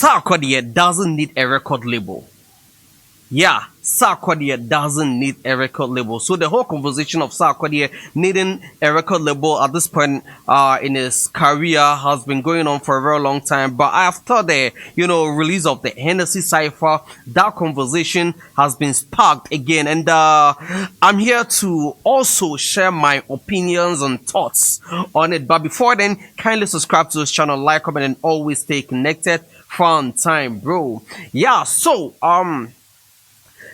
Sarkodie doesn't need a record label. Yeah, Sarkodie doesn't need a record label. So the whole conversation of Sarkodie needing a record label at this point in his career has been going on for a very long time. But after the release of the Hennessy Cypher, that conversation has been sparked again. And I'm here to also share my opinions and thoughts on it. But before then, kindly subscribe to this channel, like, comment, and always stay connected. Fun time, bro. Yeah, so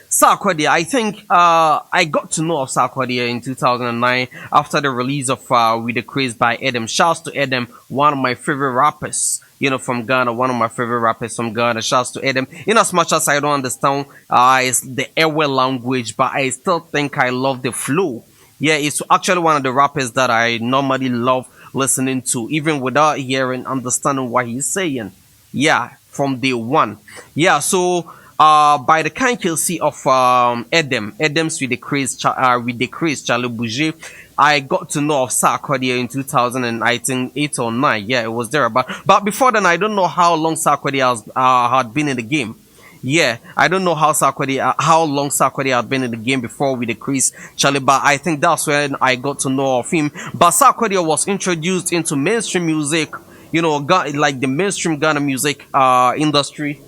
Sarkodie, I think I got to know of Sarkodie in 2009 after the release of With the Craze by Edem. Shouts to Edem, one of my favorite rappers, from Ghana, one of my favorite rappers from Ghana. Shouts to Edem. In as much as I don't understand it's the Ewe language, but I still think I love the flow. Yeah, it's actually one of the rappers that I normally love listening to, even without hearing, understanding what he's saying. Yeah, from day one. Yeah, so by the kind see of Edem's with the craze, Charlie Bouger, I got to know of Sarkodie in 2008 or 9. Yeah, it was there. But before then, I don't know how long Sarkodie had been in the game. Yeah, I don't know how long Sarkodie had been in the game before with the Chris Charlie, but I think that's when I got to know of him. But Sarkodie was introduced into mainstream music, like the mainstream Ghana music industry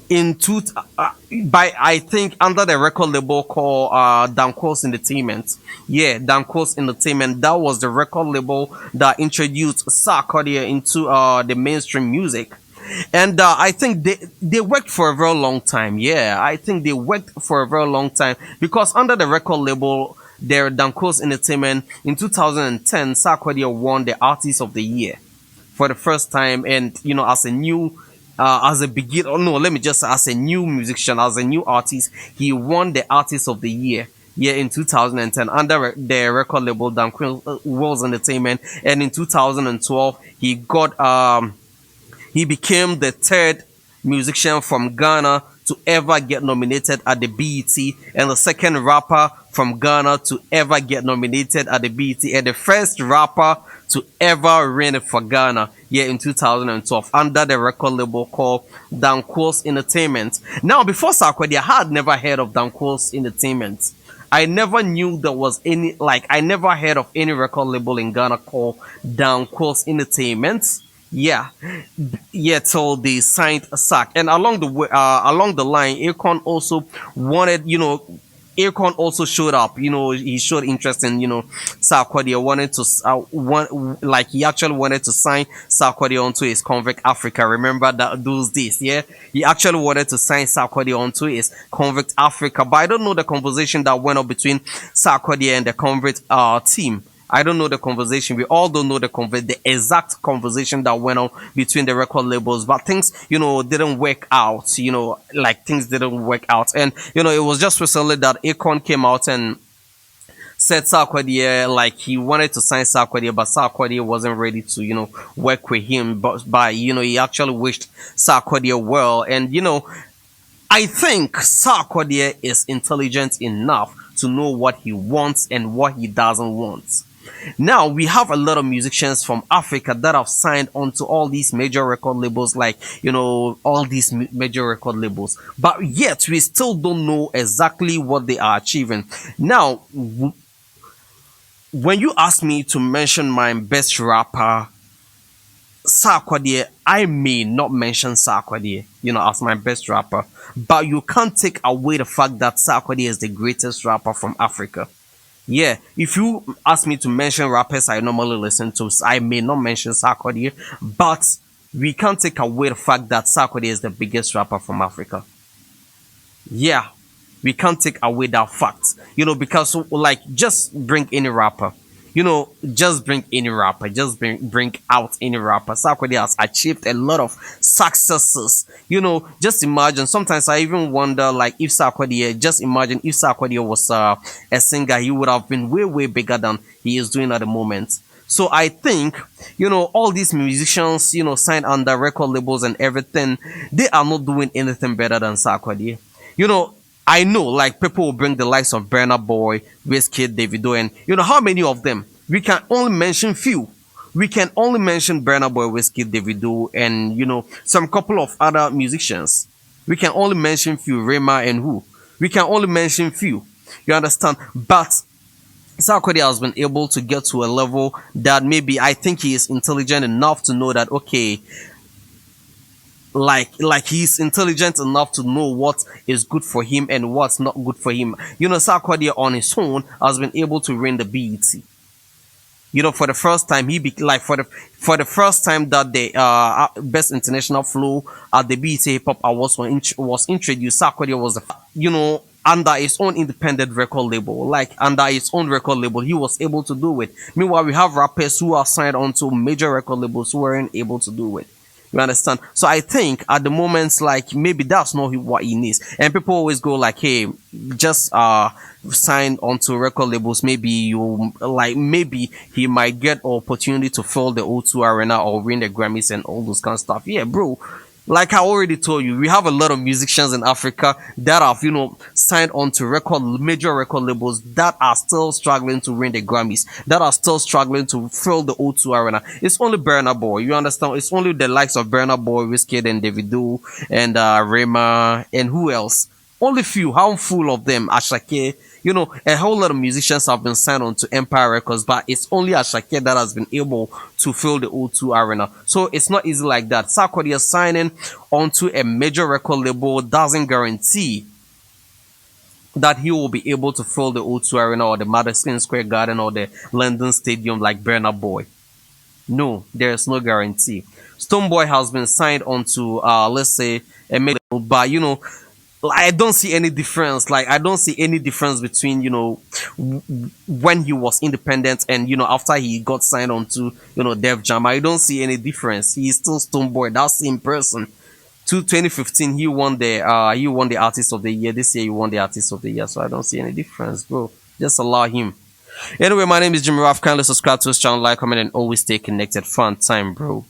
by I think under the record label called Dankos Entertainment. Yeah, Dankos Entertainment. That was the record label that introduced Sarkodie into the mainstream music. And I think they worked for a very long time. Yeah, I think they worked for a very long time because under the record label, their Dankos Entertainment in 2010, Sarkodie won the Artist of the Year for the first time, and as a new as a beginner, no, let me just say, as a new musician, as a new artist, he won the Artist of the Year. Yeah, in 2010 under the record label Dankos Entertainment, and in 2012 he became the third musician from Ghana to ever get nominated at the BET, and the second rapper from Ghana to ever get nominated at the BET, and the first rapper to ever win it for Ghana, yeah, in 2012 under the record label called Dankos Entertainment. Now, before Sarkodie, I had never heard of Dankos Entertainment. I never knew there was any, I never heard of any record label in Ghana called Dankos Entertainment. Yeah, till they signed a sack. And along the line, Akon also wanted, Akon also showed up, he showed interest in, Sarkodie, he actually wanted to sign Sarkodie onto his Convict Africa. Remember those days, yeah? He actually wanted to sign Sarkodie onto his Convict Africa, but I don't know the conversation that went up between Sarkodie and the Convict team. I don't know the conversation. We all don't know the exact conversation that went on between the record labels, but things, didn't work out, things didn't work out. And, it was just recently that Akon came out and said Sarkodie, he wanted to sign Sarkodie, but Sarkodie wasn't ready to, work with him. But he actually wished Sarkodie well. And, I think Sarkodie is intelligent enough to know what he wants and what he doesn't want. Now, we have a lot of musicians from Africa that have signed onto all these major record labels, all these major record labels. But yet, we still don't know exactly what they are achieving. Now, when you ask me to mention my best rapper, Sarkodie, I may not mention Sarkodie, as my best rapper. But you can't take away the fact that Sarkodie is the greatest rapper from Africa. Yeah, if you ask me to mention rappers I normally listen to, I may not mention Sarkodie, but we can't take away the fact that Sarkodie is the biggest rapper from Africa. Yeah, we can't take away that fact, because just bring any rapper. Just bring any rapper, just bring out any rapper. Sarkodie has achieved a lot of successes. Just imagine, sometimes I even wonder, if Sarkodie, just imagine if Sarkodie was a singer, he would have been way, way bigger than he is doing at the moment. So I think, all these musicians, signed under record labels and everything, they are not doing anything better than Sarkodie. I know, people will bring the likes of Burna Boy, wizkid, Davido, and how many of them? We can only mention few. we can only mention Burna Boy, wizkid, Davido, and some couple of other musicians. We can only mention few, Rema and who. We can only mention few. You understand? But Sarkodie has been able to get to a level that maybe I think he is intelligent enough to know that okay, like he's intelligent enough to know what is good for him and what's not good for him. Sarkodie on his own has been able to win the BET. For the first time for the first time that the best international flow at the BET Hip Hop Awards was introduced, Sarkodie was under his own independent record label, under his own record label, he was able to do it. Meanwhile, we have rappers who are signed onto major record labels who weren't able to do it. You understand? So I think at the moment, maybe that's not what he needs. And people always go hey, just sign onto record labels. Maybe maybe he might get an opportunity to fill the O2 Arena or win the Grammys and all those kind of stuff. Yeah, bro. Like I already told you, we have a lot of musicians in Africa that have, signed on to major record labels that are still struggling to win the Grammys, that are still struggling to fill the O2 Arena. It's only Burna Boy, you understand? It's only the likes of Burna Boy, wizkid, and Davido, and Rema, and who else? Only few, handful of them, Ashake. A whole lot of musicians have been signed on to Empire Records, but it's only Ashake that has been able to fill the O2 Arena. So it's not easy like that. Sarkodie signing onto a major record label doesn't guarantee that he will be able to fill the O2 Arena or the Madison Square Garden or the London Stadium like Burna Boy. No, there's no guarantee. Stonebwoy has been signed onto, let's say, a major label, but I don't see any difference. I don't see any difference between, when he was independent and, after he got signed on to, Def Jam. I don't see any difference. He's still Stonebwoy. That's the same person. 2015, he won the Artist of the Year. This year, he won the Artist of the Year. So I don't see any difference, bro. Just allow him. Anyway, my name is Jimmy Raff. Kindly subscribe to this channel, like, comment, and always stay connected. Fun time, bro.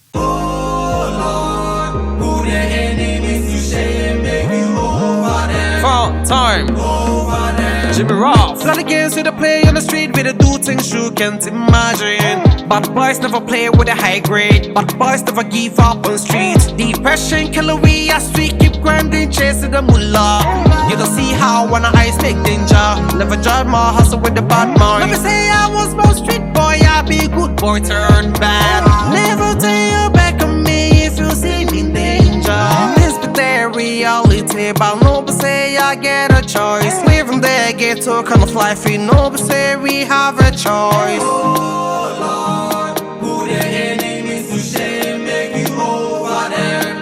Time. Jimmy Ross. Got against with a play on the street with a do things you can't imagine. But boys never play with a high grade. But boys never give up on streets. Depression killer we as we keep grinding, chasing the mullah. You don't see how when I eyes make danger. Never judge my hustle with the bad mind. Let me say I was more street boy, I be good boy turn bad. Never turn your back on me if you see me in danger. This be their reality, but nobody say I get a choice. Living there, get to kind of life, we know, say we have a choice. Oh Lord, who the enemies to shame, make you over there.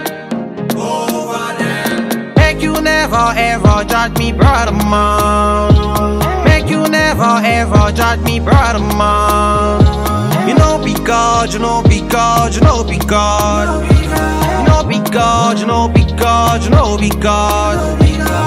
Make you never ever judge me, brother man. Make you never ever judge me, brother man. Be God, be God, be God. Be God, be God, be God.